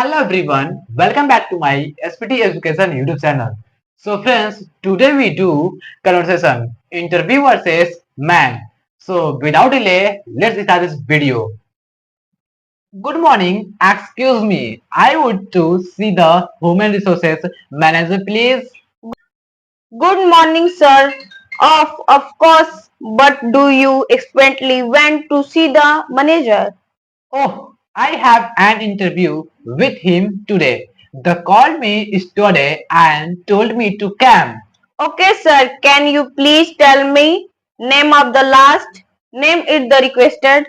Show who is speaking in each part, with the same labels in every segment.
Speaker 1: Hello everyone, welcome back to my SPT Education YouTube channel. So friends, today we do conversation interview versus man. So without delay, let's start this video. Good morning, excuse me. I would to see the human resources manager please.
Speaker 2: Good morning, sir. Of course, but do you expectantly went to see the manager?
Speaker 1: Oh, I have an interview with him today. The called me yesterday and told me to come.
Speaker 2: Okay, sir. Can you please tell me name of the last name is the requested?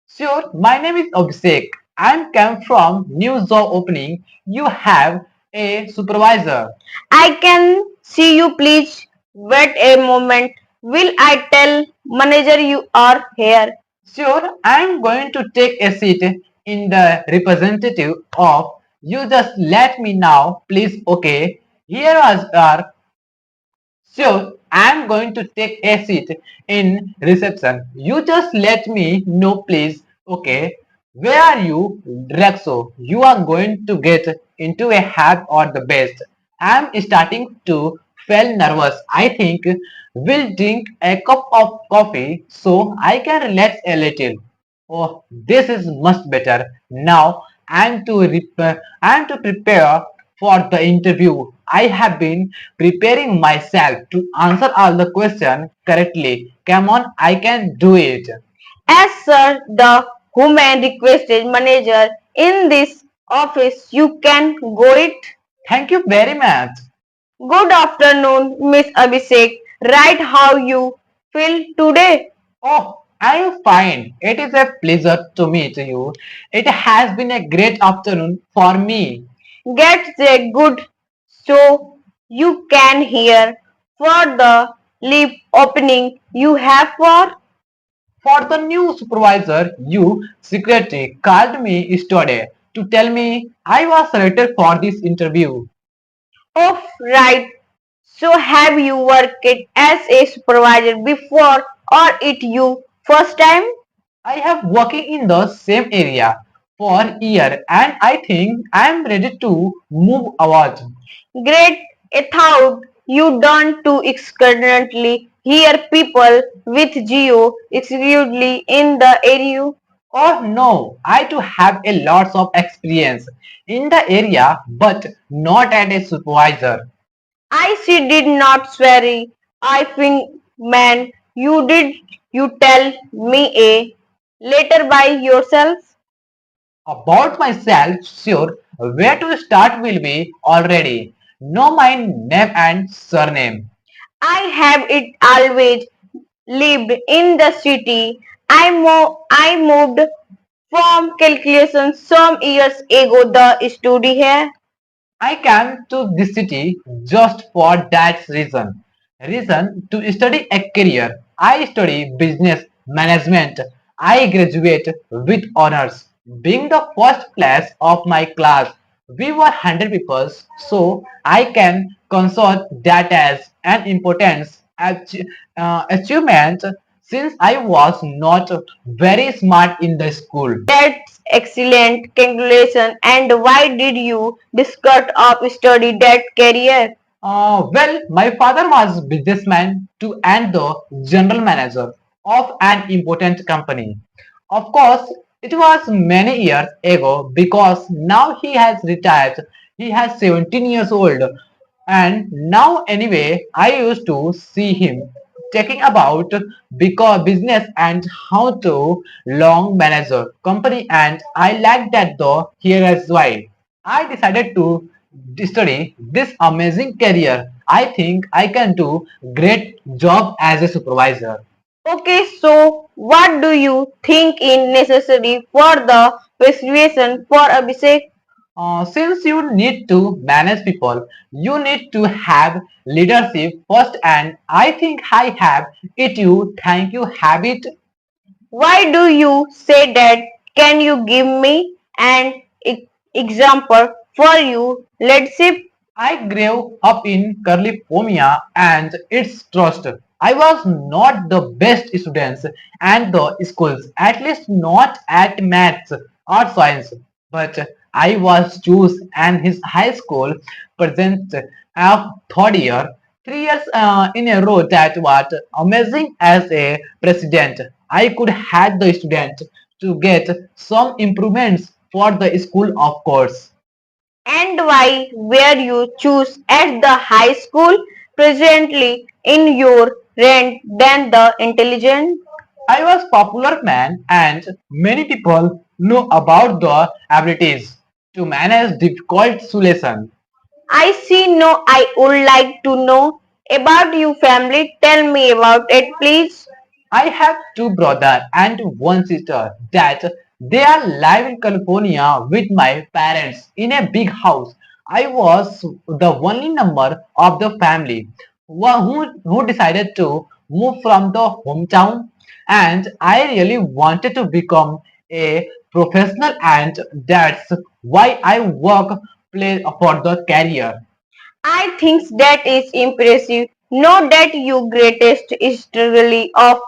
Speaker 1: Sure, my name is Abhishek. I come from new job opening. You have a supervisor.
Speaker 2: I can see you. Please wait a moment. Will I tell manager you are here?
Speaker 1: Sure, I am going to take a seat in the representative of. You just let me now, please. Okay. Here was our. Sure, I am going to take a seat in reception. You just let me know, please. Okay. Where are you, Rexo? You are going to get into a hat or the best. I am starting to feel nervous. I think we'll drink a cup of coffee so I can relax a little. Oh, this is much better. Now I am to prepare for the interview. I have been preparing myself to answer all the questions correctly. Come on, I can do it.
Speaker 2: As sir, the human requested manager in this office, you can go it.
Speaker 1: Thank you very much.
Speaker 2: Good afternoon, Miss Abhishek. Right, how you feel today?
Speaker 1: Oh, I am fine. It is a pleasure to meet you. It has been a great afternoon for me.
Speaker 2: Get the good so you can hear for the leave opening you have for.
Speaker 1: For the new supervisor, you secretly called me yesterday to tell me I was selected for this interview.
Speaker 2: Oh, right. So have you worked as a supervisor before or it you first time?
Speaker 1: I have working in the same area for a year and I think I am ready to move out.
Speaker 2: Great. I thought you done to excurrently hear people with geo exclusively in the area.
Speaker 1: Oh no, I too have a lots of experience in the area but not as a supervisor.
Speaker 2: I she did not swear. I think man you tell me a later by yourself.
Speaker 1: About myself, sure, where to start will be already know my name and surname.
Speaker 2: I have it always lived in the city. I moved from calculation some years ago the study here.
Speaker 1: I came to this city just for that reason. Reason to study a career. I study business management. I graduate with honors. Being the first class of my class, we were 100 people, so I can consult that as an important achievement since I was not very smart in the school.
Speaker 2: That's excellent calculation. And why did you discard of study that career?
Speaker 1: Well, my father was businessman to and the general manager of an important company. Of course, it was many years ago because now he has retired. He has 17 years old. And now anyway, I used to see him talking about because business and how to long manage a company and I like that though here as well. I decided to study this amazing career. I think I can do great job as a supervisor.
Speaker 2: Okay, so what do you think is necessary for the persuasion for Abhishek?
Speaker 1: Since you need to manage people, you need to have leadership first and I think I have it you thank you have it.
Speaker 2: Why do you say that? Can you give me an example for you? Let's see.
Speaker 1: I grew up in California and its trust. I was not the best students and the schools, at least not at maths or science. but I was choose and his high school present of third year, 3 years in a row that was amazing as a president. I could had the student to get some improvements for the school of course.
Speaker 2: And why were you choose at the high school presently in your rank than the intelligent?
Speaker 1: I was popular man and many people know about the abilities to manage difficult solution.
Speaker 2: I see no I would like to know about you family. Tell me about it please.
Speaker 1: I have two brothers and one sister that they are live in California with my parents in a big house. I was the only member of the family who decided to move from the hometown and I really wanted to become a professional and that's why I work play for the career.
Speaker 2: I think that is impressive. Know that you greatest struggle of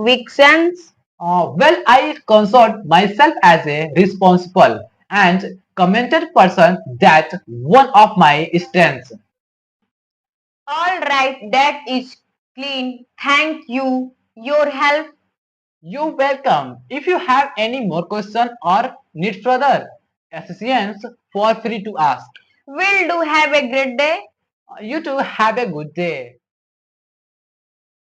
Speaker 2: vixens.
Speaker 1: Well, I consult myself as a responsible and commented person that one of my strengths.
Speaker 2: All right, that is clean. Thank you. Your help
Speaker 1: You're welcome. If you have any more question or need further assistance, feel free to ask.
Speaker 2: will do. Have a great day.
Speaker 1: You too have a good day.